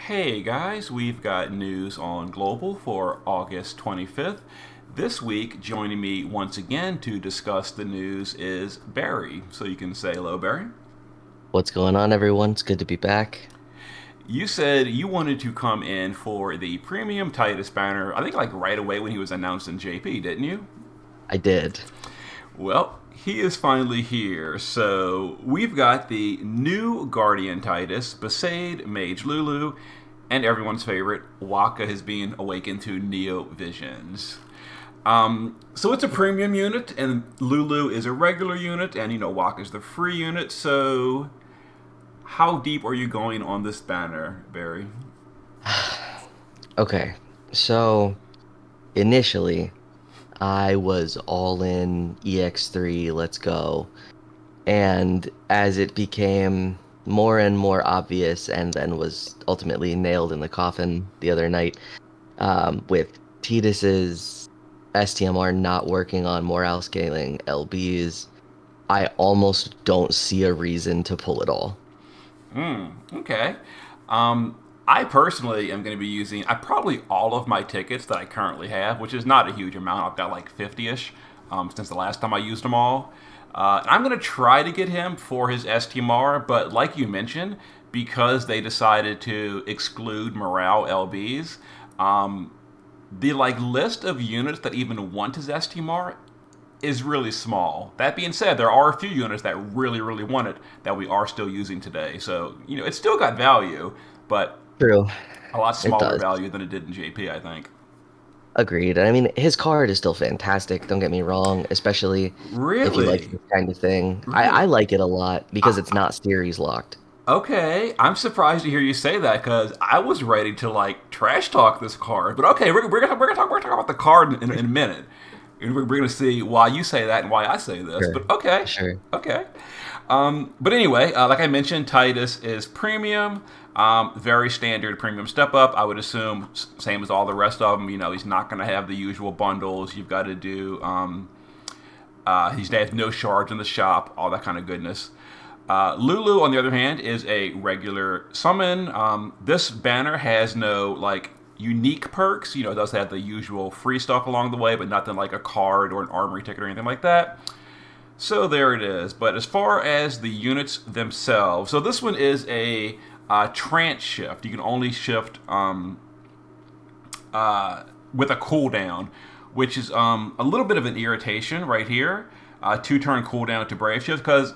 Hey guys, we've got news on Global for August 25th. This week, joining me once again to discuss the news is Barry. So you can say hello, Barry. What's going on, everyone? It's good to be back. You said you wanted to come in for the premium Tidus banner, I think like right away when he was announced in JP, didn't you? I did. Well, he is finally here. So we've got the new Guardian Tidus, Besaid, Mage Lulu, and everyone's favorite, Wakka has been awakened to neovisions. So it's a premium unit, and Lulu is a regular unit, and Wakka's the free unit. So how deep are you going on this banner, Barry? Okay, so initially I was all in EX3, let's go. And as it became more and more obvious, and then was ultimately nailed in the coffin the other night, with Tidus's STMR not working on morale scaling LBs, I almost don't see a reason to pull it all. Okay. Um, I personally am going to be using probably all of my tickets that I currently have, which is not a huge amount. I've got like 50-ish since the last time I used them all. I'm going to try to get him for his STMR, but like you mentioned, because they decided to exclude morale LBs, um, the like list of units that even want his STMR is really small. That being said, there are a few units that really, really want it that we are still using today. So, it's still got value, but True, a lot it smaller does. value than it did in JP, I think. Agreed. I mean, his card is still fantastic, don't get me wrong, especially if you like Really? this kind of thing. I Really? like it a lot because it's I, not series locked. okay, I'm surprised to hear you say that because I was ready to like trash talk this card. But okay, we're gonna talk about the card in a minute. And we're gonna see why you say that and why I say this. Sure. But okay, Sure. okay. But anyway, like I mentioned, Tidus is premium, very standard premium step up. I would assume same as all the rest of them. He's not going to have the usual bundles. You've got to do. He's has no shards in the shop, all that kind of goodness. Lulu, on the other hand, is a regular summon. This banner has no like unique perks. It does have the usual free stuff along the way, but nothing like a card or an armory ticket or anything like that. So there it is. But as far as the units themselves, so this one is a trance shift. You can only shift with a cooldown, which is a little bit of an irritation right here. 2-turn cooldown to Brave Shift because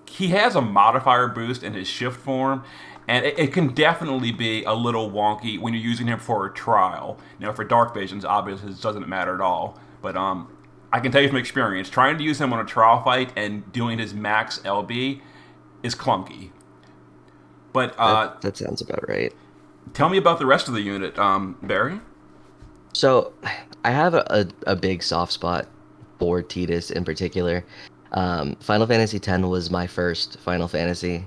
he has a modifier boost in his shift form, and it can definitely be a little wonky when you're using him for a trial. For Dark Visions, obviously, it doesn't matter at all. But I can tell you from experience, trying to use him on a trial fight and doing his max LB is clunky. But That sounds about right. tell me about the rest of the unit, Barry. So I have a big soft spot for Tidus in particular. Final Fantasy X was my first Final Fantasy.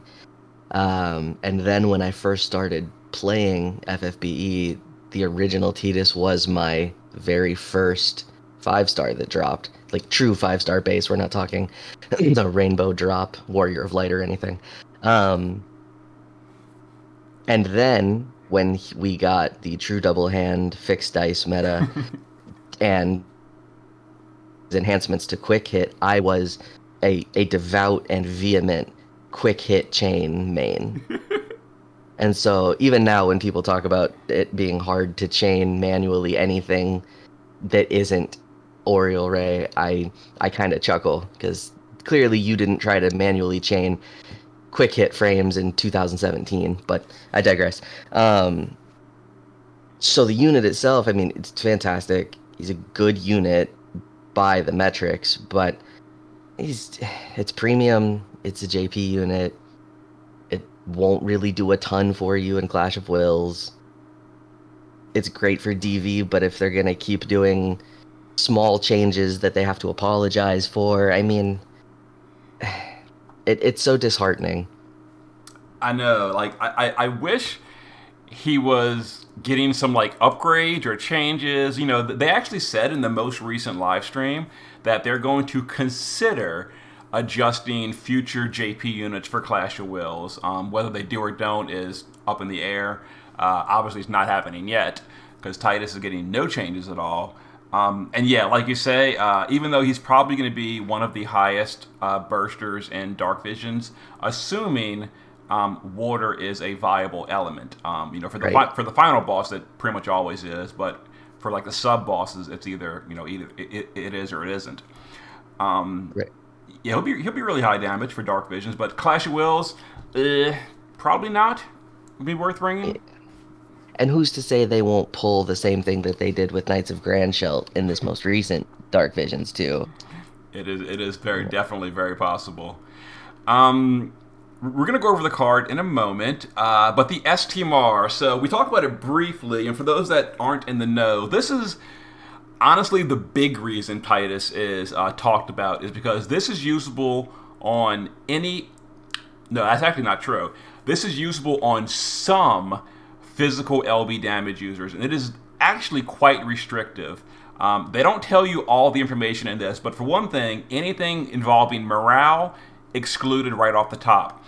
And then when I first started playing FFBE, the original Tidus was my very first 5-star that dropped. Like true 5-star base. We're not talking the rainbow drop, Warrior of Light or anything. Um, and then when we got the true double hand fixed dice meta and enhancements to quick hit, I was a devout and vehement quick hit chain main. And so even now when people talk about it being hard to chain manually anything that isn't Oriole Ray, I kind of chuckle because clearly you didn't try to manually chain quick hit frames in 2017, but I digress. So the unit itself, I mean, it's fantastic. He's a good unit by the metrics, but he's it's premium. It's a JP unit. It won't really do a ton for you in Clash of Wills. It's great for DV, but if they're gonna keep doing small changes that they have to apologize for, I mean, it's so disheartening. I know, like I wish he was getting some like upgrades or changes. They actually said in the most recent live stream that they're going to consider adjusting future JP units for Clash of Wills. Whether they do or don't is up in the air. Obviously, it's not happening yet because Tidus is getting no changes at all. And yeah, like you say, even though he's probably going to be one of the highest bursters in Dark Visions, assuming water is a viable element. For the Right. for the final boss, it pretty much always is, but for like the sub bosses, it's either it is or it isn't. Right. Yeah, he'll be really high damage for Dark Visions, but Clash of Wills, probably not. Would be worth ringing. And who's to say they won't pull the same thing that they did with Knights of Grandshelt in this most recent Dark Visions too? It is very definitely very possible. We're going to go over the card in a moment, but the Stmr. So we talked about it briefly, and for those that aren't in the know, this is honestly the big reason Tidus is talked about is because this is usable on any. No, that's actually not true. This is usable on some physical LB damage users, and it is actually quite restrictive. They don't tell you all the information in this, but for one thing, anything involving morale excluded right off the top.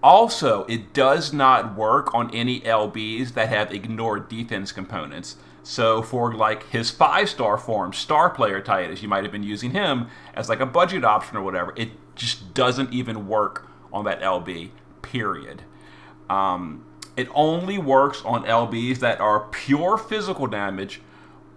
Also, it does not work on any LBs that have ignored defense components. So for like his 5-star form, Star Player Tidus, you might have been using him as like a budget option or whatever. It just doesn't even work on that LB, period. It only works on LBs that are pure physical damage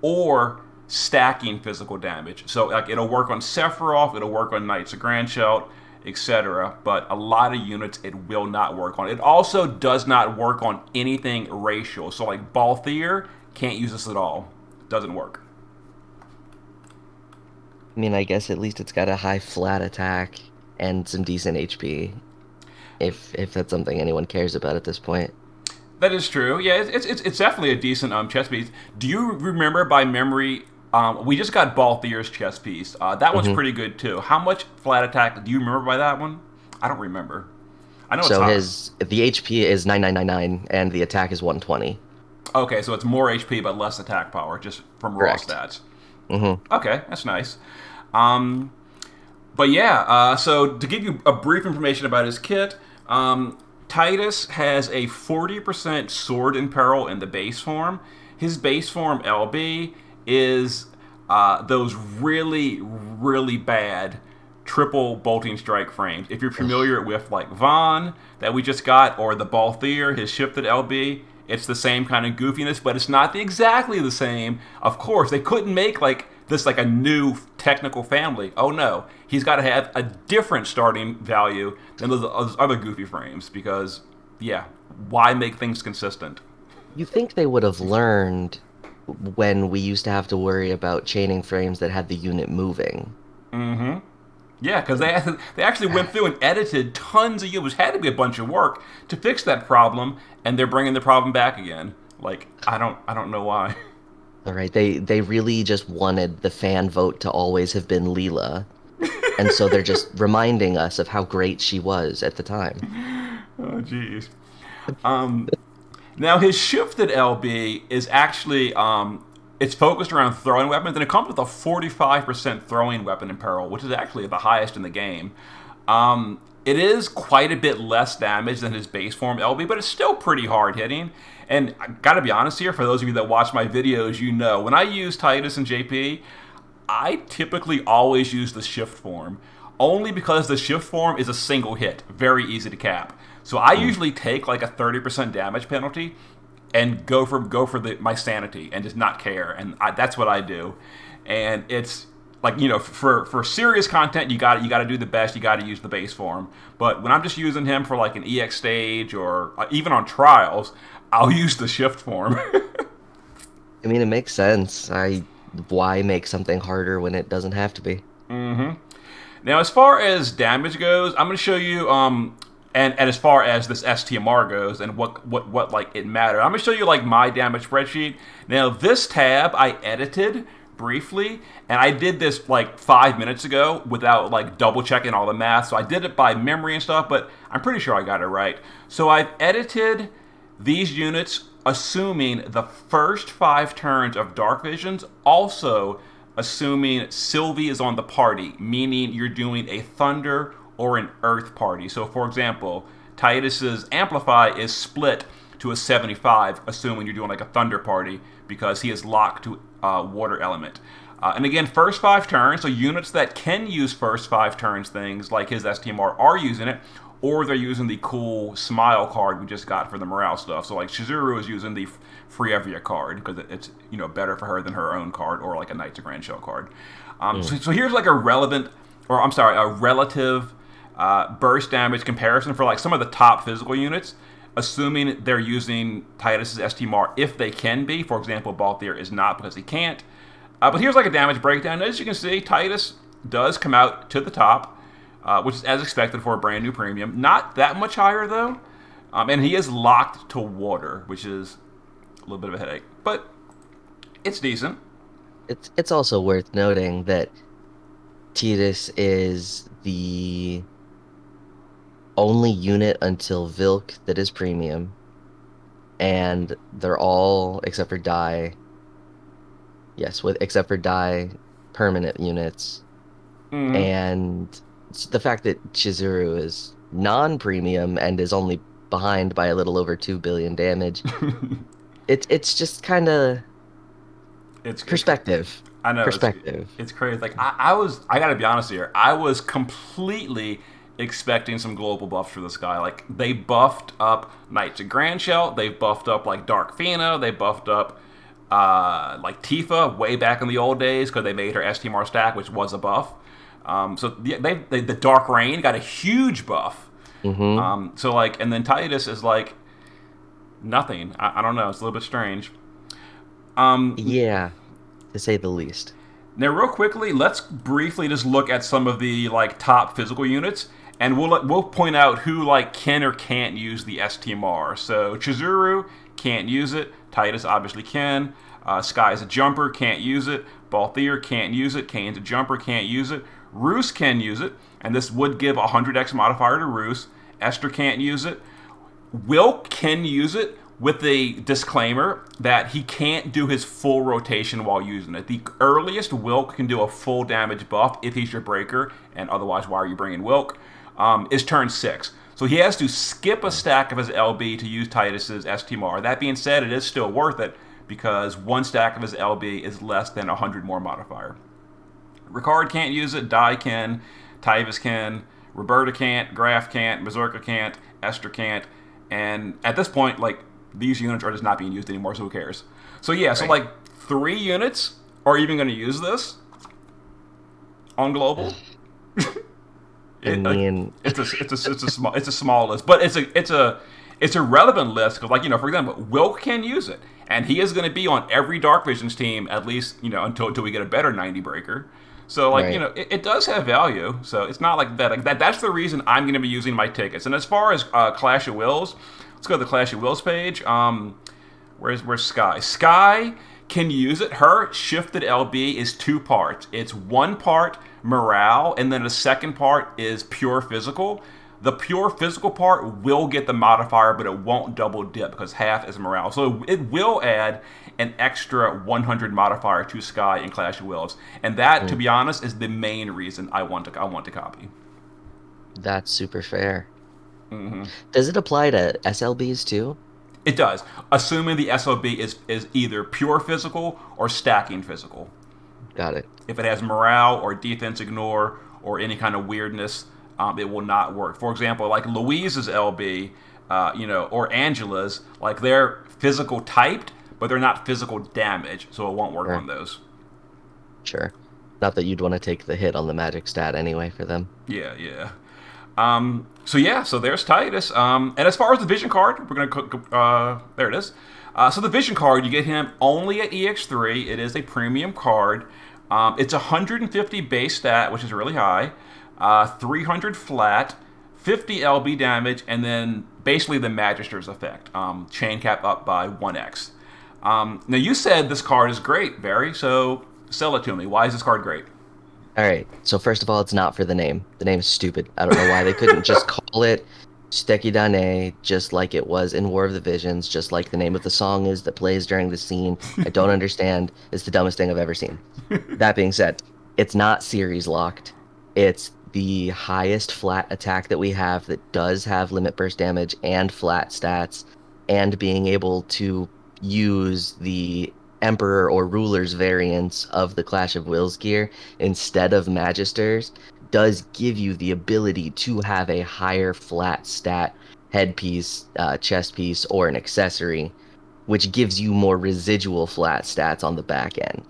or stacking physical damage. So like it'll work on Sephiroth, it'll work on Knights of Grandshelt, etc. But a lot of units it will not work on. It also does not work on anything racial. So like Balthier can't use this at all. Doesn't work. I mean, I guess at least it's got a high flat attack and some decent HP, if that's something anyone cares about at this point. That is true. Yeah, it's definitely a decent chess piece. Do you remember by memory? We just got Balthier's chess piece. That one's pretty good too. How much flat attack do you remember by that one? I don't remember. I know So it's high. the HP is 9999 and the attack is 120. Okay, so it's more HP but less attack power, just from raw Correct. stats. Mm-hmm. Okay, that's nice. But yeah, so to give you a brief information about his kit, Tidus has a 40% sword in peril in the base form. His base form LB is those really, really bad triple bolting strike frames. If you're familiar with like Vaughn that we just got, or the Balthier, his shifted LB, it's the same kind of goofiness, but it's not exactly the same. Of course, they couldn't make like this like a new technical family. Oh no, he's got to have a different starting value than those other goofy frames because, yeah, why make things consistent? You think they would have learned when we used to have to worry about chaining frames that had the unit moving. Mm-hmm. Yeah, because they actually went through and edited tons of units. Had to be a bunch of work to fix that problem, and they're bringing the problem back again. Like I don't know why. All right, they really just wanted the fan vote to always have been Leela, and so they're just reminding us of how great she was at the time. Oh jeez. Now his shifted LB is actually it's focused around throwing weapons, and it comes with a 45% throwing weapon in peril, which is actually the highest in the game. It is quite a bit less damage than his base form LB, but it's still pretty hard hitting. And I gotta be honest here, for those of you that watch my videos, you know, when I use Tidus and JP, I typically always use the shift form. Only because the shift form is a single hit, very easy to cap. So I usually take like a 30% damage penalty and go for my sanity and just not care, and that's what I do. And it's like, you know, for serious content, you got to do the best. You got to use the base form. But when I'm just using him for like an EX stage or even on trials, I'll use the shift form. I mean, it makes sense. Why make something harder when it doesn't have to be? Mm-hmm. Now, as far as damage goes, I'm going to show you, and as far as this Stmr goes, and what like it matters, I'm going to show you like my damage spreadsheet. Now, this tab I edited briefly, and I did this like 5 minutes ago without like double checking all the math. So I did it by memory and stuff, but I'm pretty sure I got it right. So I've edited these units assuming the first 5 turns of Dark Visions also assuming Sylvie is on the party, meaning you're doing a Thunder or an Earth party. So, for example, Tidus's Amplify is split to a 75, assuming you're doing like a Thunder party, because he is locked to Water Element. And again, first 5 turns, so units that can use first 5 turns things like his STMR are using it, or they're using the cool Smile card we just got for the morale stuff. So like Chizuru is using the Frievia card because it's better for her than her own card, or like a Knights of Grand Shell card. So here's like a relative burst damage comparison for like some of the top physical units, assuming they're using Tidus's STMR if they can be. For example, Balthier is not because he can't. But here's like a damage breakdown. As you can see, Tidus does come out to the top, which is as expected for a brand new premium. Not that much higher though, and he is locked to water, which is a little bit of a headache, but it's decent. It's also worth noting that Tidus is the only unit until Vilk that is premium, and they're all except for Die. Yes, except for Die, permanent units. And the fact that Chizuru is non-premium and is only behind by a little over 2 billion damage, it's just kind of perspective. I know perspective. It's crazy. Like I gotta be honest here. I was completely expecting some global buffs for this guy. Like they buffed up Knights of Grand Shell. They buffed up like Dark Fina. They buffed up like Tifa way back in the old days because they made her STMR stack, which was a buff. So the Dark Rain got a huge buff. So like, and then Tidus is like nothing. I don't know. It's a little bit strange. Yeah, to say the least. Now, real quickly, let's briefly just look at some of the like top physical units, and we'll point out who like can or can't use the STMR. So Chizuru can't use it. Tidus obviously can. Sky's a jumper, can't use it. Balthier can't use it. Kane's a jumper, can't use it. Roos can use it, and this would give a 100x modifier to Roos. Esther can't use it. Wilk can use it, with a disclaimer that he can't do his full rotation while using it. The earliest Wilk can do a full damage buff if he's your breaker, and otherwise, why are you bringing Wilk, is turn 6. So he has to skip a stack of his LB to use Tidus's STMR. That being said, it is still worth it because one stack of his LB is less than 100 more modifier. Ricard can't use it, Dai can, Tyvis can, Roberta can't, Graf can't, Berserker can't, Esther can't, and at this point, like, these units are just not being used anymore, so who cares? So yeah, right. So like 3 units are even going to use this on global. It's a small list, but it's a relevant list because, like, you know, for example, Wilk can use it, and he is going to be on every Dark Visions team at least, you know, until we get a better 90 breaker. So like, right. You know, it does have value. So it's not like that. Like that's the reason I'm going to be using my tickets. And as far as Clash of Wills. Let's go to the Clash of Wills page. Where's Sky? Sky can use it. Her shifted LB is 2 parts. It's 1 part morale, and then the second part is pure physical. The pure physical part will get the modifier, but it won't double dip because half is morale. So it will add an extra 100 modifier to Sky in Clash of Wills, and that, to be honest, is the main reason I want to copy. That's super fair. Does it apply to SLBs too? It does, assuming the SLB is either pure physical or stacking physical. Got it. If it has morale or defense ignore or any kind of weirdness, it will not work. For example, like Louise's LB, you know, or Angela's, like they're physical typed, but they're not physical damage, so it won't work on those. Sure. Not that you'd want to take the hit on the magic stat anyway for them. Yeah. So there's Tidus. And as far as the Vision card, we're gonna there it is. So the Vision card, you get him only at EX3. It is a premium card. It's 150 base stat, which is really high. 300 flat, 50 LB damage, and then basically the Magister's effect. Chain cap up by 1x. Now you said this card is great, Barry. So sell it to me. Why is this card great? All right. So first of all, it's not for the name. The name is stupid. I don't know why they couldn't just call it Steki Dane, just like it was in War of the Visions, just like the name of the song is that plays during the scene. I don't understand. It's the dumbest thing I've ever seen. That being said, it's not series locked. It's the highest flat attack that we have that does have limit burst damage and flat stats, and being able to use the Emperor or Ruler's variants of the Clash of Wills gear instead of Magisters does give you the ability to have a higher flat stat headpiece, chest piece, or an accessory, which gives you more residual flat stats on the back end.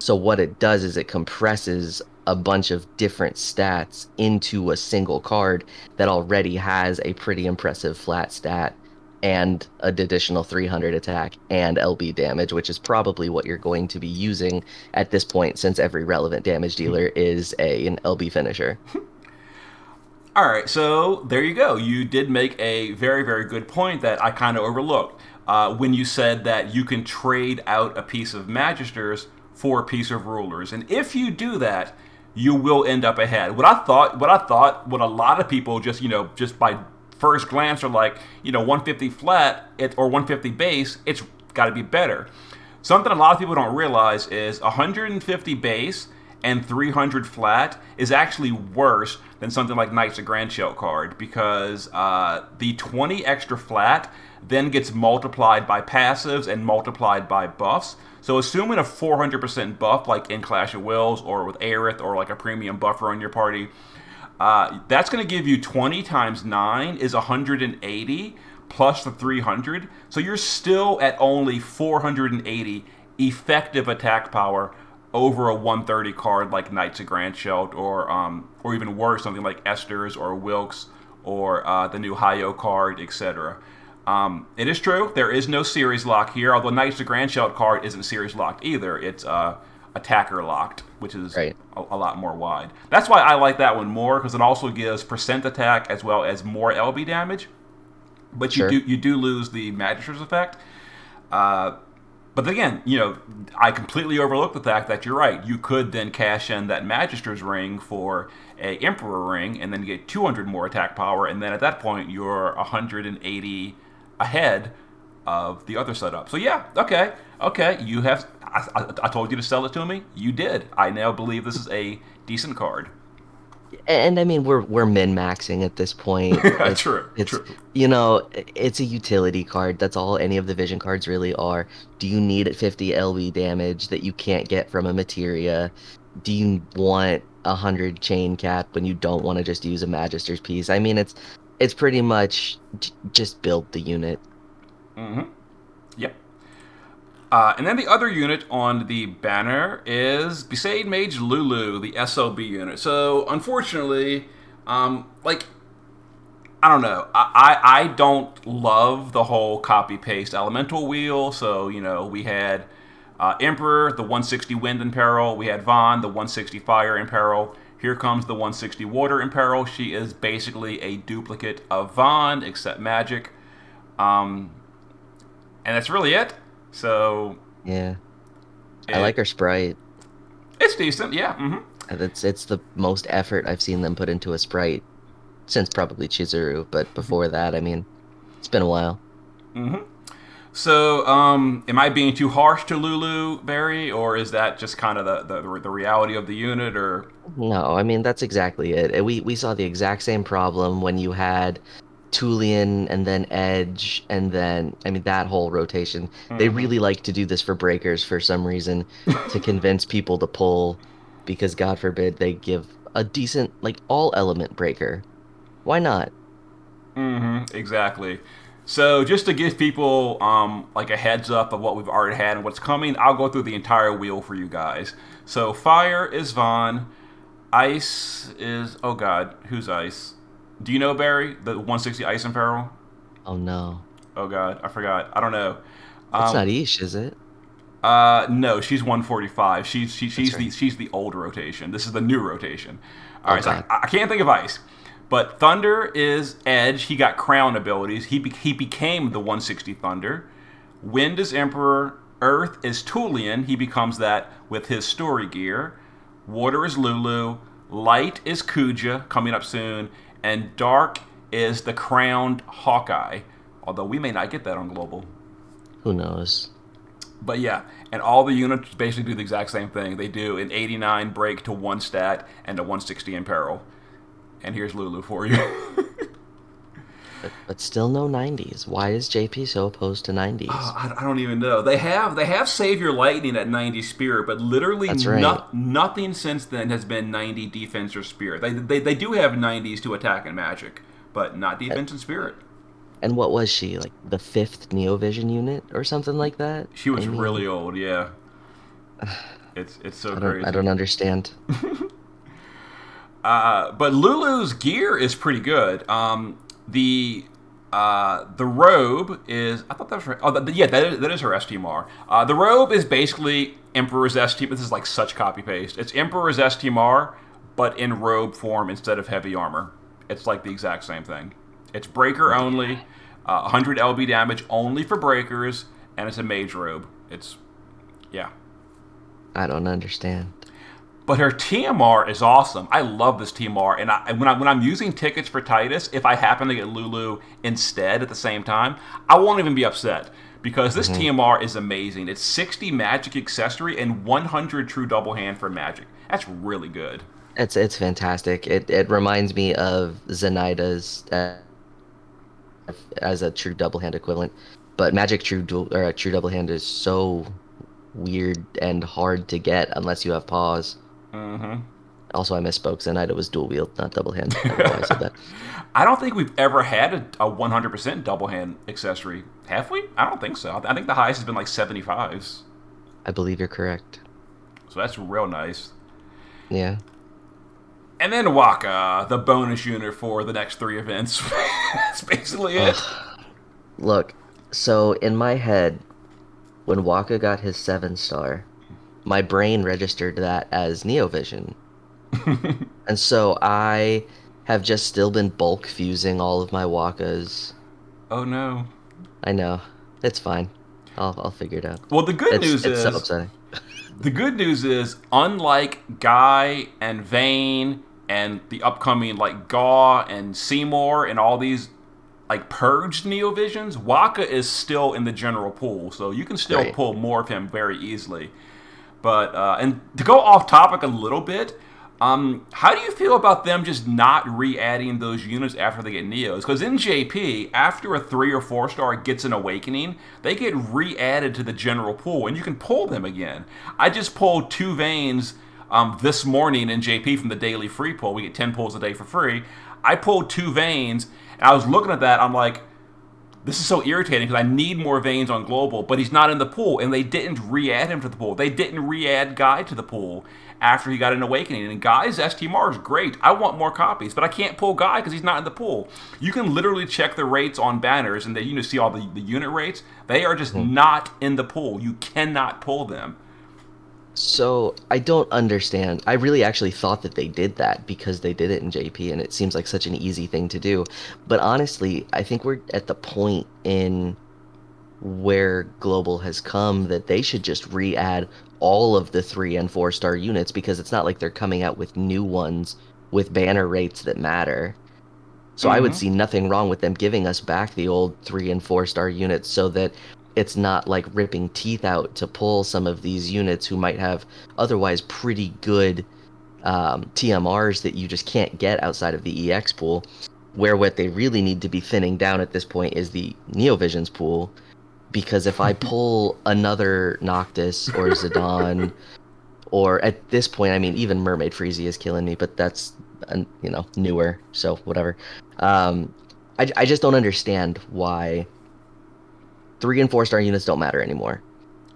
So what it does is it compresses a bunch of different stats into a single card that already has a pretty impressive flat stat and an additional 300 attack and LB damage, which is probably what you're going to be using at this point since every relevant damage dealer is an LB finisher. All right, so there you go. You did make a very, very good point that I kind of overlooked when you said that you can trade out a piece of Magisters for a piece of Rulers, and if you do that, you will end up ahead. What a lot of people just by first glance are like, 150 flat or 150 base, it's got to be better. Something a lot of people don't realize is 150 base and 300 flat is actually worse than something like Knights of Grandshell card, because the 20 extra flat then gets multiplied by passives and multiplied by buffs. So assuming a 400% buff like in Clash of Wills or with Aerith or like a premium buffer on your party, that's going to give you 20 times 9 is 180 plus the 300. So you're still at only 480 effective attack power over a 130 card like Knights of Grandshell, or even worse, something like Esther's or Wilkes or the new Hayo card, etc. It is true, there is no series lock here, although Knights of Grandshell card isn't series locked either. It's attacker locked, which is Right. a lot more wide. That's why I like that one more, because it also gives percent attack as well as more LB damage. But Sure. you do lose the Magister's effect. But again, I completely overlooked the fact that you're right. You could then cash in that Magister's ring for a Emperor ring and then get 200 more attack power, and then at that point you're 180 ahead of the other setup. So yeah, okay. You have. I told you to sell it to me. You did. I now believe this is a decent card. And I mean, we're min-maxing at this point. True. It's True. it's a utility card. That's all any of the vision cards really are. Do you need 50 LB damage that you can't get from a materia? Do you want 100 chain cap when you don't want to just use a Magister's piece? I mean, it's pretty much just build the unit. Mm-hmm. Yep. And then the other unit on the banner is Besaid Mage Lulu, the SOB unit. So, unfortunately, I don't know. I don't love the whole copy-paste elemental wheel. So, we had Emperor, the 160 Wind in peril. We had Vaughn, the 160 Fire in peril. Here comes the 160 Water in peril. She is basically a duplicate of Vaughn, except magic. And that's really it. So Yeah, I like her sprite. it's decent, yeah. Mm-hmm. It's the most effort I've seen them put into a sprite since probably Chizuru, but before that, I mean, it's been a while. Mm-hmm. So, am I being too harsh to Lulu, Barry, or is that just kind of the reality of the unit, or? No, I mean that's exactly it. We saw the exact same problem when you had Tulian and then Edge and then I mean that whole rotation. They Mm-hmm. really like to do this for breakers for some reason to convince people to pull because God forbid they give a decent like all element breaker. Why not? Mm-hmm. Exactly. So, just to give people like a heads up of what we've already had and what's coming, I'll go through the entire wheel for you guys. So, Fire is Vaughn. Ice is, oh God, who's Ice? Do you know, Barry? The 160 Ice in peril? Oh no. Oh God, I forgot. I don't know. It's Um, not Ish, is it? no, she's 145. That's She's right. the old rotation. This is the new rotation. All Oh right, so God. I can't think of Ice, but Thunder is Edge. He got Crown abilities. He became the 160 Thunder. Wind is Emperor. Earth is Tulian. He becomes that with his story gear. Water is Lulu. Light is Kuja, coming up soon. And Dark is the crowned Hawkeye. Although we may not get that on global. Who knows? But yeah, and all the units basically do the exact same thing. They do an 89 break to 1 stat and a 160 in peril. And here's Lulu for you. But still no 90s. Why is JP so opposed to 90s? I don't even know. They have Save Your Lightning at 90 Spirit, but literally That's right. nothing since then has been 90 Defense or Spirit. They do have 90s to attack and magic, but not Defense and Spirit. And what was she, like the 5th neovision unit or something like that? She was really old, yeah. It's so crazy. I don't understand. But Lulu's gear is pretty good. The robe is, I thought that was right. Oh, yeah, that is her STMR. The robe is basically Emperor's STMR. This is like such copy paste. It's Emperor's STMR, but in robe form instead of heavy armor. It's like the exact same thing. It's breaker only, 100 LB damage only for breakers, and it's a mage robe. Yeah. I don't understand. But her TMR is awesome. I love this TMR, and when I'm using tickets for Tidus, if I happen to get Lulu instead at the same time, I won't even be upset because this TMR is amazing. It's 60 magic accessory and 100 true double hand for magic. That's really good. It's fantastic. It reminds me of Zenaida's as a true double hand equivalent, but magic true double hand is so weird and hard to get unless you have paws. Mm-hmm. Also, I misspoke. Zenaida was dual wield, not double hand. I don't know why I said that. I don't think we've ever had a 100% double hand accessory. Have we? I don't think so. I think the highest has been like 75s. I believe you're correct. So that's real nice. Yeah. And then Wakka, the bonus unit for the next 3 events. That's basically it. Look, so in my head, when Wakka got his 7-star, my brain registered that as neovision. And so I have just still been bulk fusing all of my Wakkas. Oh no. I know. It's fine. I'll figure it out. Well, the good news is... It's so upsetting. The good news is, unlike Guy and Vayne and the upcoming like Gaw and Seymour and all these like purged neovisions, Wakka is still in the general pool, so you can still pull more of him very easily. But and to go off topic a little bit, how do you feel about them just not re-adding those units after they get Neos? Because in JP, after a 3 or 4 star gets an Awakening, they get re-added to the general pool, and you can pull them again. I just pulled 2 Vaynes this morning in JP from the daily free pull. We get 10 pulls a day for free. I pulled 2 Vaynes, and I was looking at that, I'm like, this is so irritating because I need more Vaynes on global, but he's not in the pool, and they didn't re-add him to the pool. They didn't re-add Guy to the pool after he got an Awakening. And Guy's STMR is great. I want more copies, but I can't pull Guy because he's not in the pool. You can literally check the rates on banners, and then you see all the unit rates. They are just not in the pool. You cannot pull them. So I don't understand. I really actually thought that they did that because they did it in JP, and it seems like such an easy thing to do. But honestly, I think we're at the point in where Global has come that they should just re-add all of the 3 and 4 star units, because it's not like they're coming out with new ones with banner rates that matter. So I would see nothing wrong with them giving us back the old 3 and 4 star units so that it's not like ripping teeth out to pull some of these units who might have otherwise pretty good TMRs that you just can't get outside of the EX pool, where what they really need to be thinning down at this point is the Neovisions pool, because if I pull another Noctis or Zidane, or at this point, I mean, even Mermaid Freezy is killing me, but that's, newer, so whatever. I just don't understand why 3 and 4 star units don't matter anymore.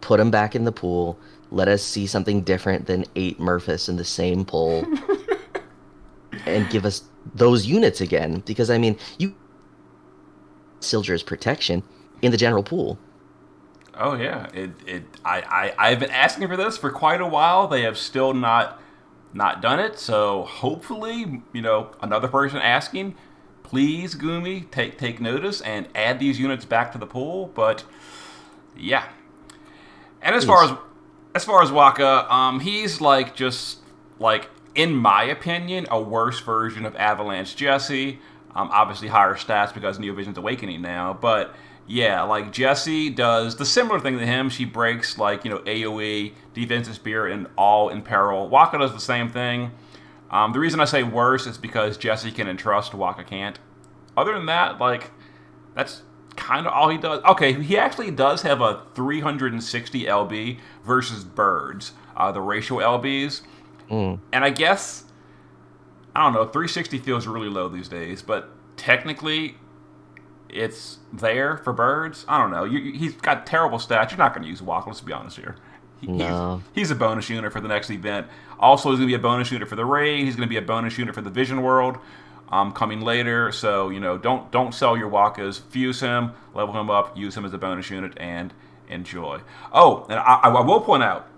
Put them back in the pool. Let us see something different than 8 Murphys in the same pool. And give us those units again. Because, I mean, you Silger's protection in the general pool. Oh, yeah. I've been asking for this for quite a while. They have still not done it. So, hopefully, another person asking, please, Gumi, take notice and add these units back to the pool. But yeah, and as far as Wakka, he's just in my opinion, a worse version of Avalanche Jesse. Obviously higher stats because Neovision's awakening now, but yeah, like Jessie does the similar thing to him. She breaks like AOE, defensive spirit, and all in peril. Wakka does the same thing. The reason I say worse is because Jessie can entrust, Wakka can't. Other than that, like that's kind of all he does. Okay, he actually does have a 360 LB versus birds, the racial LBs, and I guess I don't know. 360 feels really low these days, but technically it's there for birds. I don't know. He's got terrible stats. You're not going to use Wakka. Let's be honest here. No. He's a bonus unit for the next event. Also, he's going to be a bonus unit for the raid. He's going to be a bonus unit for the Vision World coming later. So don't sell your Wakkas. Fuse him, level him up, use him as a bonus unit, and enjoy. Oh, and I will point out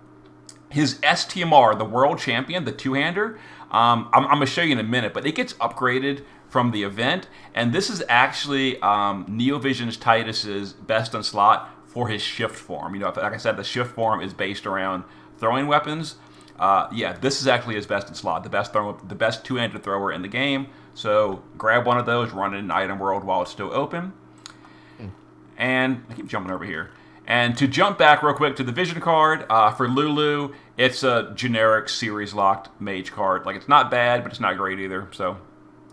his Stmr, the world champion, the two-hander. I'm going to show you in a minute, but it gets upgraded from the event, and this is actually Neovision's Tidus's best in slot for his shift form. Like I said, the shift form is based around throwing weapons. Yeah, this is actually his best in slot, the best two-handed thrower in the game. So grab one of those, run it in Item World while it's still open. And I keep jumping over here. And to jump back real quick to the Vision card, for Lulu, it's a generic series-locked mage card. Like, it's not bad, but it's not great either. So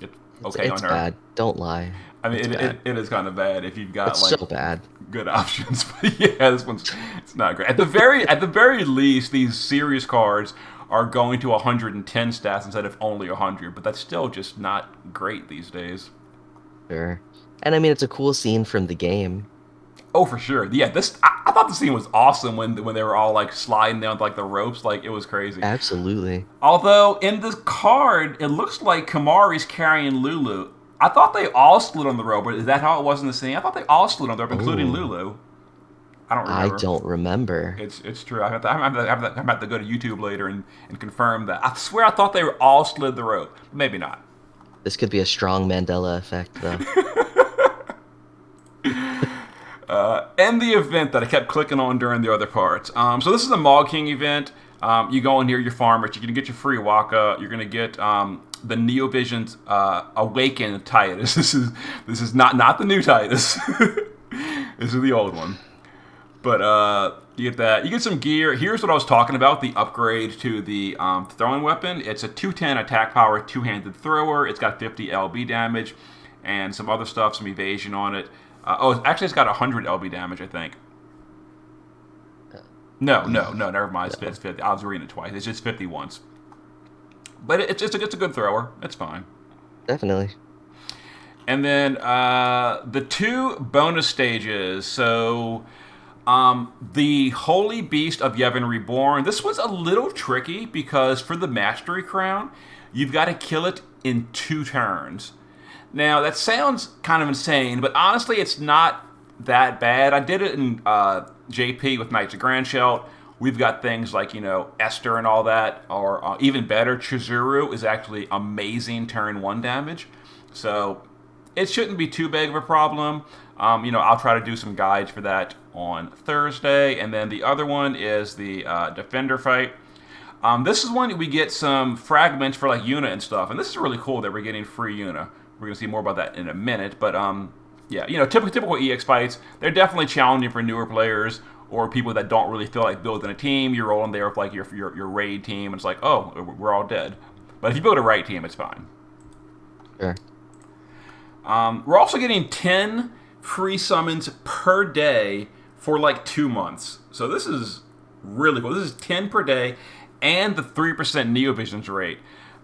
it's okay it's on her. Bad. Don't lie. I mean, it is kind of bad if you've got It's like so bad. good options. But yeah, this one's it's not great. At the very least, these series cards are going to 110 stats instead of only 100. But that's still just not great these days. Sure. And I mean, it's a cool scene from the game. Oh, for sure. Yeah, I thought the scene was awesome when they were all like sliding down like the ropes. Like, it was crazy. Absolutely. Although in this card, it looks like Kamari's carrying Lulu. I thought they all slid on the rope. Is that how it was in the scene? I thought they all slid on the rope, including Lulu. I don't remember. I don't remember. It's true. I'm about to go to YouTube later and confirm that. I swear I thought they were all slid the rope. Maybe not. This could be a strong Mandela effect, though. And the event that I kept clicking on during the other parts. So this is a Mog King event. You go in here, you farm it. You're going to get your free Wakka. You're going to get the Neovision's Awakened Tidus. This is not the new Tidus. This is the old one. But you get that. You get some gear. Here's what I was talking about, the upgrade to the throwing weapon. It's a 210 attack power, two-handed thrower. It's got 50 LB damage and some other stuff, some evasion on it. It's got 100 LB damage, I think. No, never mind. It's 50. I was reading it twice. It's just 50 once. But it's a good thrower. It's fine. Definitely. And then the two bonus stages. So the Holy Beast of Yevon Reborn. This was a little tricky because for the Mastery Crown, you've got to kill it in 2 turns. Now, that sounds kind of insane, but honestly, it's not that bad. I did it in JP with Knights of Grandshelt. We've got things like, Esther and all that, or even better, Chizuru is actually amazing turn 1 damage. So it shouldn't be too big of a problem. I'll try to do some guides for that on Thursday. And then the other one is the Defender fight. This is one we get some fragments for like Yuna and stuff. And this is really cool that we're getting free Yuna. We're going to see more about that in a minute. But, yeah, typical EX fights, they're definitely challenging for newer players or people that don't really feel like building a team. You're rolling there with, like, your raid team, and it's like, oh, we're all dead. But if you build a right team, it's fine. Sure. We're also getting 10 free summons per day for, like, 2 months. So this is really cool. This is 10 per day and the 3% Neovisions rate.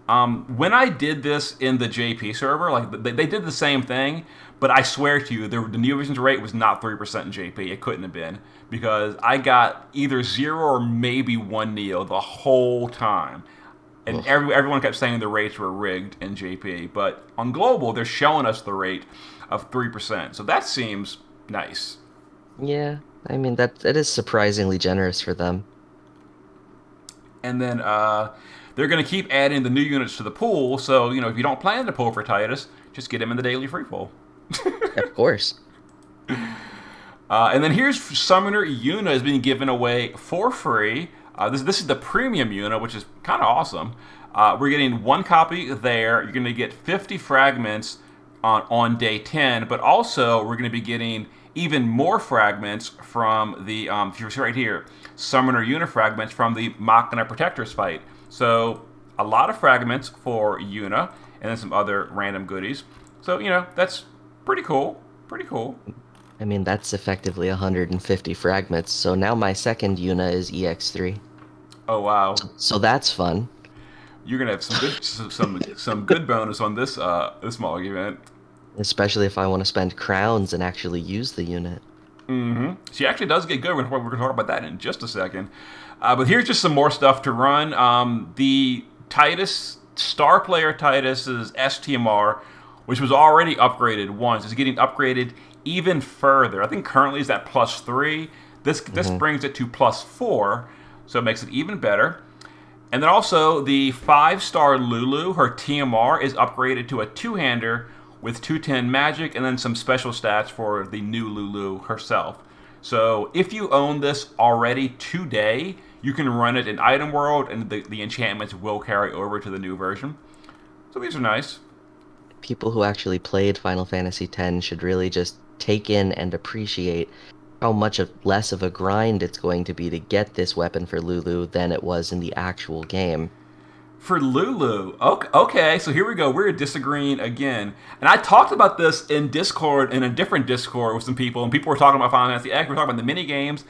When I did this in the JP server, like they did the same thing, but I swear to you, the Neovisions rate was not 3% in JP. It couldn't have been, because I got either 0 or maybe 1 Neo the whole time. And everyone kept saying the rates were rigged in JP. But on Global, they're showing us the rate of 3%. So that seems nice. Yeah, I mean, that is surprisingly generous for them. And then they're going to keep adding the new units to the pool. So, if you don't plan to pull for Tidus, just get him in the daily free pull. Of course. And then here's Summoner Yuna is being given away for free. This is the premium Yuna, which is kind of awesome. We're getting 1 copy there. You're going to get 50 fragments on day 10, but also we're going to be getting even more fragments from the, if you see right here, Summoner Yuna fragments from the Machina Protectors fight. So a lot of fragments for Yuna, and then some other random goodies. So, that's pretty cool. Pretty cool. I mean, that's effectively 150 fragments. So now my second Yuna is EX3. Oh, wow. So that's fun. You're gonna have some good bonus on this small event. Especially if I want to spend crowns and actually use the unit. Mm-hmm. She actually does get good. We're going to talk about that in just a second. But here's just some more stuff to run. The Tidus, star player Tidus's Stmr, which was already upgraded once, is getting upgraded even further. I think currently it's at +3. This brings it to +4, so it makes it even better. And then also the 5-star Lulu, her TMR, is upgraded to a 2-hander with 210 magic and then some special stats for the new Lulu herself. So if you own this already today, you can run it in Item World, and the enchantments will carry over to the new version. So these are nice. People who actually played Final Fantasy X should really just take in and appreciate how much less of a grind it's going to be to get this weapon for Lulu than it was in the actual game. For Lulu, okay, so here we go. We're disagreeing again. And I talked about this in Discord, in a different Discord with some people, and people were talking about Final Fantasy X, we're talking about the mini games.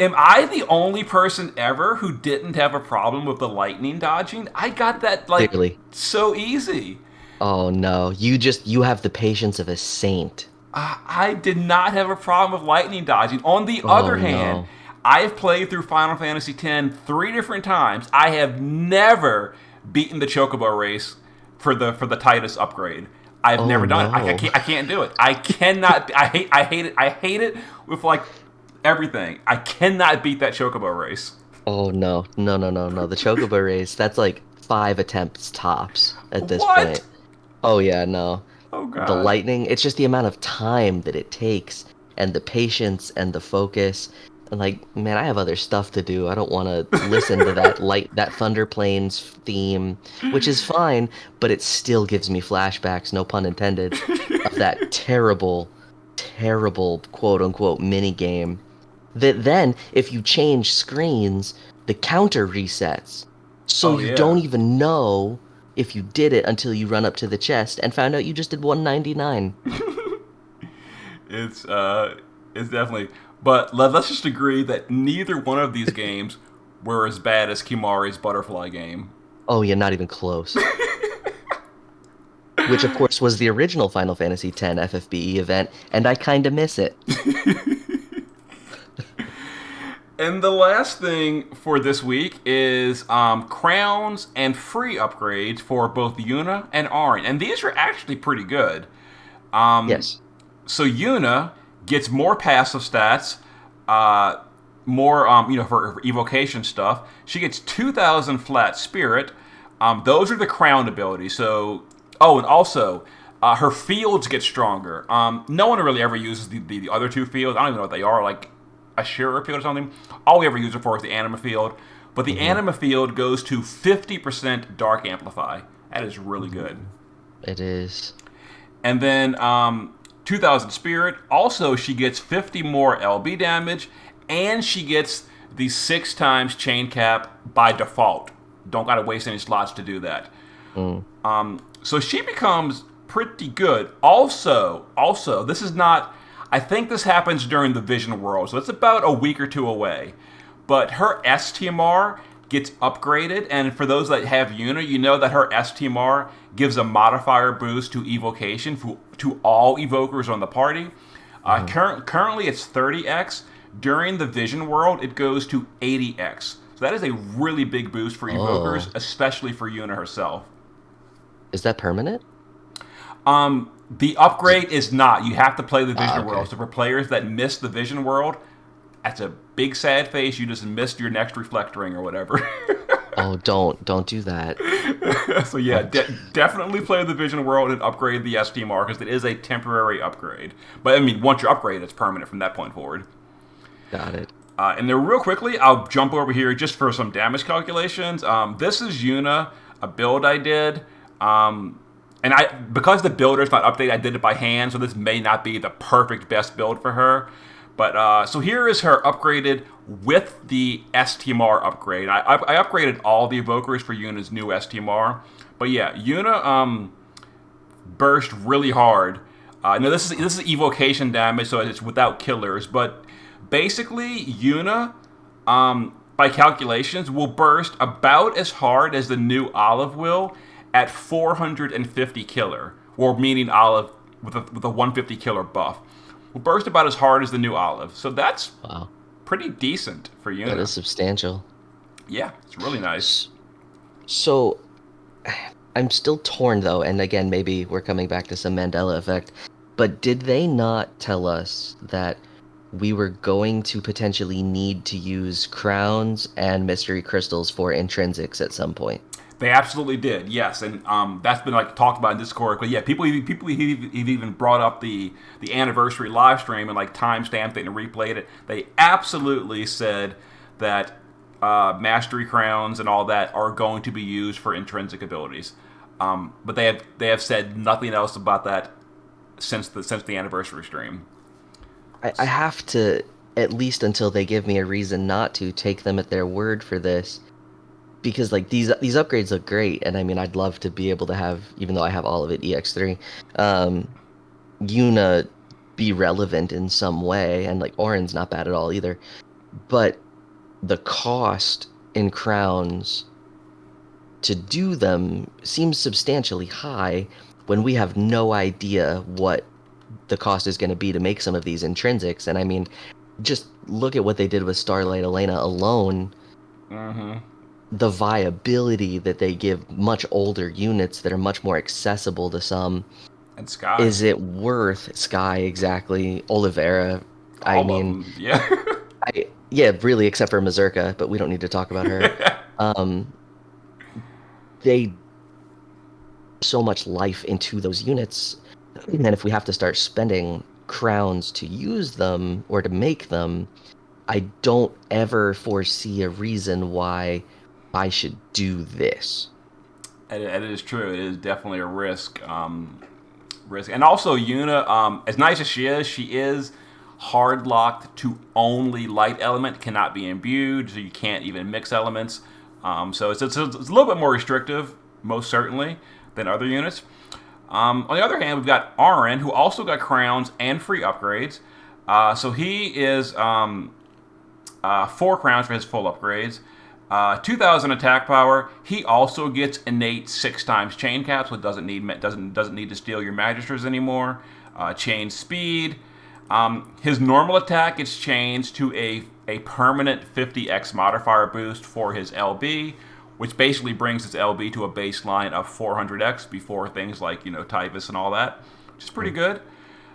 Am I the only person ever who didn't have a problem with the lightning dodging? I got that, Clearly. so easy. Oh no, you have the patience of a saint. I did not have a problem with lightning dodging. On the other hand, no. I've played through Final Fantasy X 3 different times. I have never beaten the Chocobo race for the Tidus upgrade. I've never done it. I can't do it. I cannot. I hate it. I hate it with everything. I cannot beat that Chocobo race. Oh no. The Chocobo race, that's like 5 attempts tops at this What? point. Oh yeah, no. Oh god. The lightning, it's just the amount of time that it takes and the patience and the focus. And man, I have other stuff to do. I don't want to listen to that Thunder Plains theme, which is fine, but it still gives me flashbacks, no pun intended, of that terrible quote unquote mini game. That then, if you change screens, the counter resets. So you don't even know if you did it until you run up to the chest and found out you just did 199. It's definitely. But let's just agree that neither one of these games were as bad as Kimari's Butterfly game. Oh yeah, not even close. Which of course was the original Final Fantasy X FFBE event, and I kinda miss it. And the last thing for this week is crowns and free upgrades for both Yuna and Auron. And these are actually pretty good. Yes. So Yuna gets more passive stats, more, for evocation stuff. She gets 2,000 flat spirit. Those are the crown abilities. So, and also, her fields get stronger. No one really ever uses the other two fields. I don't even know what they are, like a Shearer field or something. All we ever use it for is the Anima field. But the Anima field goes to 50% Dark Amplify. That is really good. It is. And then 2,000 Spirit. Also, she gets 50 more LB damage, and she gets the 6 times chain cap by default. Don't gotta waste any slots to do that. So she becomes pretty good. Also, this is not. I think this happens during the Vision World, so it's about a week or two away. But her STMR gets upgraded, and for those that have Yuna, you know that her STMR gives a modifier boost to evocation to all evokers on the party. Currently, it's 30x. During the Vision World, it goes to 80x. So that is a really big boost for evokers, especially for Yuna herself. Is that permanent? The upgrade is not. You have to play the Vision World. So for players that miss the Vision World, that's a big sad face. You just missed your next Reflect Ring or whatever. Oh, don't do that. So yeah, definitely play the Vision World and upgrade the STMR because it is a temporary upgrade. But I mean, once you upgrade, it's permanent from that point forward. Got it. And then real quickly, I'll jump over here just for some damage calculations. This is Yuna, a build I did. And because the builder's not updated, I did it by hand, so this may not be the perfect best build for her. But so here is her upgraded with the Stmr upgrade. I upgraded all the evokers for Yuna's new Stmr. But yeah, Yuna burst really hard. Now this is evocation damage, so it's without killers. But basically, Yuna, by calculations, will burst about as hard as the new Olive will at 450 killer, or meaning Olive with a 150 killer buff. Will burst about as hard as the new Olive. So that's Wow. pretty decent for Yuna. That is substantial. Yeah, it's really nice. So I'm still torn though, and again, maybe we're coming back to some Mandela effect, but did they not tell us that we were going to potentially need to use crowns and mystery crystals for intrinsics at some point? They absolutely did, yes, and that's been like talked about in Discord. But yeah, people have even brought up the anniversary live stream and like time stamped it and replayed it. They absolutely said that mastery crowns and all that are going to be used for intrinsic abilities, but they have said nothing else about that since the anniversary stream. I have to, at least until they give me a reason not to, take them at their word for this. Because like these upgrades look great, and I mean I'd love to be able to have, even though I have all of it EX3, Yuna be relevant in some way, and like Auron's not bad at all either. But the cost in crowns to do them seems substantially high when we have no idea what the cost is going to be to make some of these intrinsics. And I mean, just look at what they did with Starlight Elena alone. Mm-hmm. The viability that they give much older units that are much more accessible to some. And Sky. Is it worth Sky exactly? Oliveira. I mean, yeah. Yeah, really, except for Mazurka, but we don't need to talk about her. They so much life into those units, and if we have to start spending crowns to use them or to make them, I don't ever foresee a reason why I should do this. It is true. It is definitely a risk. And also Yuna, as nice as she is hard locked to only light element, cannot be imbued, so you can't even mix elements. So it's a little bit more restrictive, most certainly, than other units. On the other hand, we've got Auron, who also got crowns and free upgrades. So he is 4 crowns for his full upgrades. 2,000 attack power. He also gets innate 6 times chain cap, so it doesn't need to steal your magisters anymore. Chain speed. His normal attack gets changed to a permanent 50x modifier boost for his LB, which basically brings his LB to a baseline of 400x before things like Tidus and all that, which is pretty good.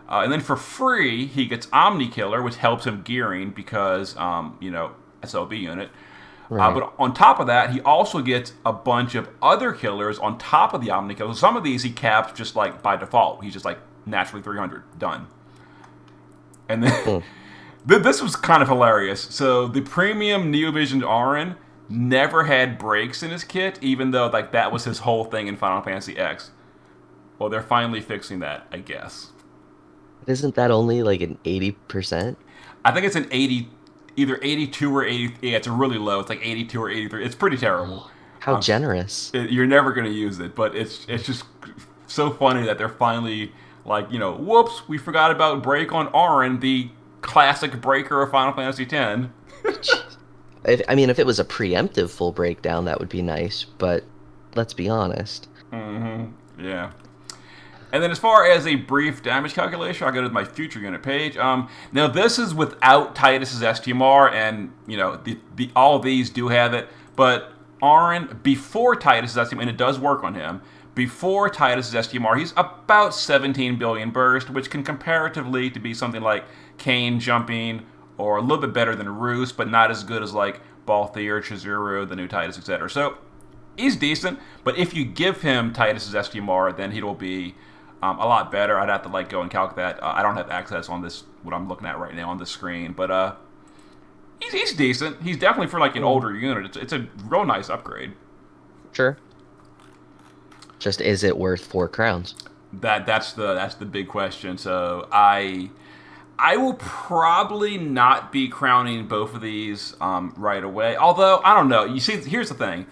And then for free, he gets Omni Killer, which helps him gearing because SLB unit. Right. But on top of that, he also gets a bunch of other killers on top of the Omni Killer. So some of these he caps just like by default. He's just like naturally 300, done. And then this was kind of hilarious. So the premium neovision Auron never had breaks in his kit, even though like that was his whole thing in Final Fantasy X. Well, they're finally fixing that, I guess. Isn't that only like an 80%? I think it's an 80, either 82 or 80. Yeah, it's really low. It's like 82 or 83. It's pretty terrible. How generous. You're never going to use it, but it's just so funny that they're finally like, whoops, we forgot about break on Auron, the classic breaker of Final Fantasy X. If it was a preemptive full breakdown, that would be nice, but let's be honest. Mm-hmm. Yeah. And then as far as a brief damage calculation, I'll go to my future unit page. Now this is without Tidus's Stmr, and all of these do have it, but Auron, before Tidus's Stmr, and it does work on him, before Tidus's Stmr, he's about 17 billion burst, which can comparatively to be something like Kane jumping, or a little bit better than Roos, but not as good as like Balthier, Chizuru, the new Tidus, etc. So he's decent, but if you give him Tidus's Stmr, then he'll be a lot better. I'd have to go and calculate that. I don't have access on this, what I'm looking at right now on the screen, but he's decent. He's definitely for like an older unit. It's a real nice upgrade. Sure. Just is it worth 4 crowns? That's the big question. So I will probably not be crowning both of these right away. Although I don't know. You see, here's the thing.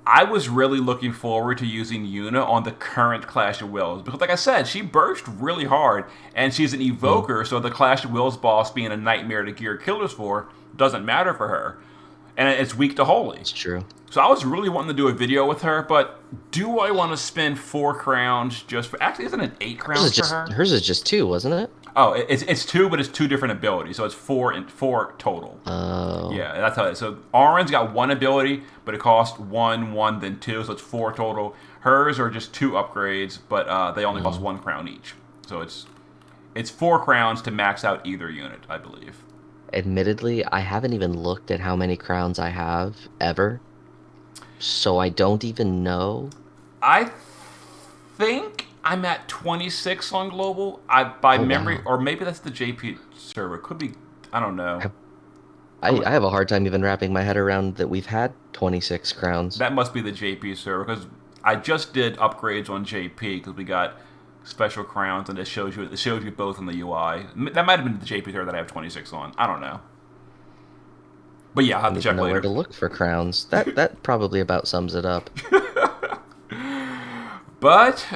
I was really looking forward to using Yuna on the current Clash of Wills because, like I said, she burst really hard, and she's an Mm, evoker. So the Clash of Wills boss being a nightmare to gear killers for doesn't matter for her, and it's weak to holy. it's true. So I was really wanting to do a video with her, but do I want to spend 4 crowns just for? Actually, isn't it 8 crowns for her? Hers is just 2, wasn't it? Oh, it's two, but it's two different abilities, so it's four total. Oh, Yeah, that's how it is. So Auron's got one ability, but it costs one, then two, so it's 4 total. Hers are just 2 upgrades, but they only cost mm. 1 crown each. So it's 4 crowns to max out either unit, I believe. Admittedly, I haven't even looked at how many crowns I have ever, so I don't even know. I think I'm at 26 on global. I by Oh memory, wow. or maybe that's the JP server. Could be. I don't know. I, I'm I have a hard time even wrapping my head around that we've had 26 crowns. That must be the JP server because I just did upgrades on JP because we got special crowns and it shows you both in the UI. That might have been the JP server that I have 26 on. I don't know, but yeah, I'll I have don't to even check know where later. to look for crowns. That probably about sums it up. But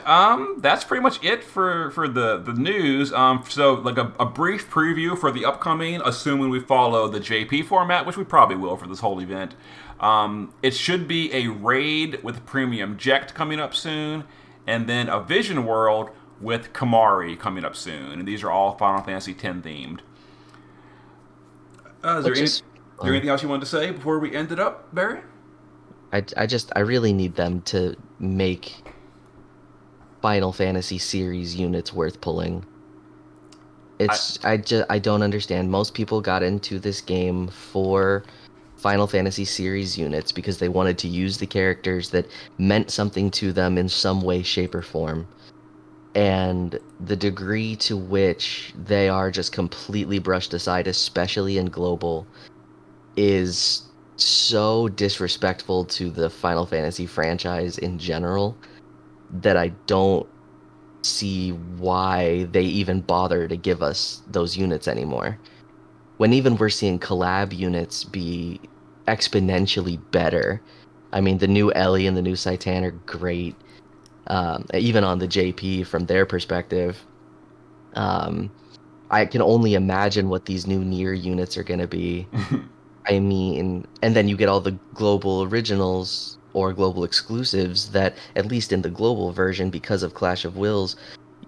that's pretty much it for the news. So like a brief preview for the upcoming, assuming we follow the JP format, which we probably will for this whole event. It should be a raid with premium Jekt coming up soon, and then a Vision World with Kamari coming up soon. And these are all Final Fantasy X themed. Which Is is there fun. anything else you wanted to say before we end it up, Barry? I really need them to make Final Fantasy series units worth pulling. I I don't understand. Most people got into this game for Final Fantasy series units because they wanted to use the characters that meant something to them in some way, shape, or form. And the degree to which they are just completely brushed aside, especially in global, is so disrespectful to the Final Fantasy franchise in general that I don't see why they even bother to give us those units anymore. When even we're seeing collab units be exponentially better. I mean, the new Ellie and the new Citan are great. Even on the JP from their perspective. Um, I can only imagine what these new Nier units are going to be. I mean, and then you get all the global originals or global exclusives that, at least in the global version, because of Clash of Wills,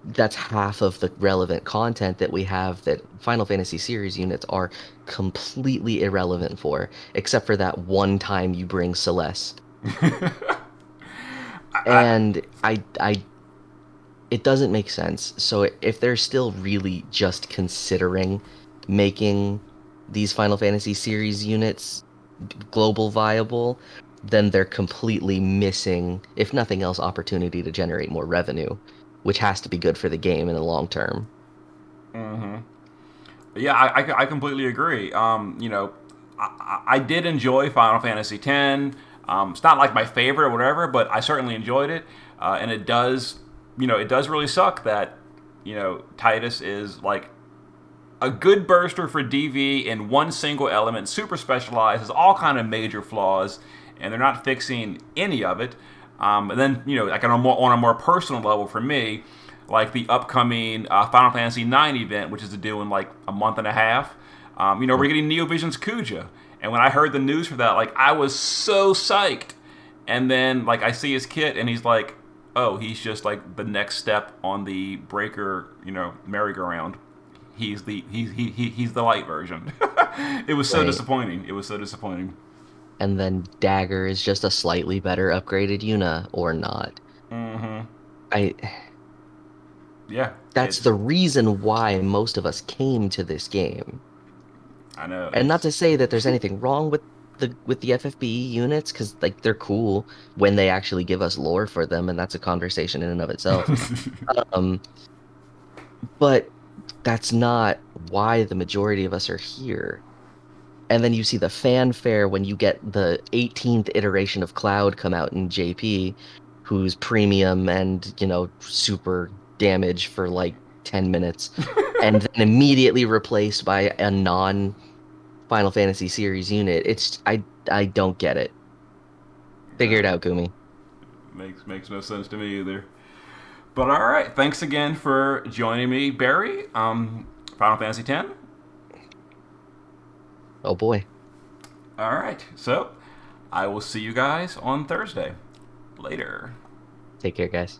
that's half of the relevant content that we have that Final Fantasy series units are completely irrelevant for, except for that one time you bring Celeste. I And it doesn't make sense. So if they're still really just considering making these Final Fantasy series units global viable, then they're completely missing, if nothing else, opportunity to generate more revenue, which has to be good for the game in the long term. Yeah, I completely agree. I did enjoy Final Fantasy X. It's not like my favorite or whatever, but I certainly enjoyed it. And it does really suck that, Tidus is like a good burster for DV in one single element, super specialized, has all kind of major flaws, and they're not fixing any of it. And then, like on a more personal level for me, like the upcoming Final Fantasy IX event, which is due in like a month and a half. We're getting neovision's Kuja, and when I heard the news for that, like I was so psyched. And then like I see his kit, and he's like, oh, he's just like the next step on the breaker, merry-go-round. He's the light version. It was so Right. disappointing. It was so disappointing. And then Dagger is just a slightly better upgraded Yuna or not. Mm-hmm. I Yeah, That's the reason why most of us came to this game. I know And not it's. to say that there's anything wrong with the FFBE units, because like they're cool when they actually give us lore for them, and that's a conversation in and of itself. Um, but that's not why the majority of us are here. And then you see the fanfare when you get the 18th iteration of Cloud come out in JP, who's premium and, super damage for like 10 minutes and then immediately replaced by a non Final Fantasy series unit. I don't get it. Figure Yeah, it out, Gumi. makes no sense to me either. But all right, thanks again for joining me, Barry. Final Fantasy X. Oh boy. All right, so I will see you guys on Thursday. Later. Take care, guys.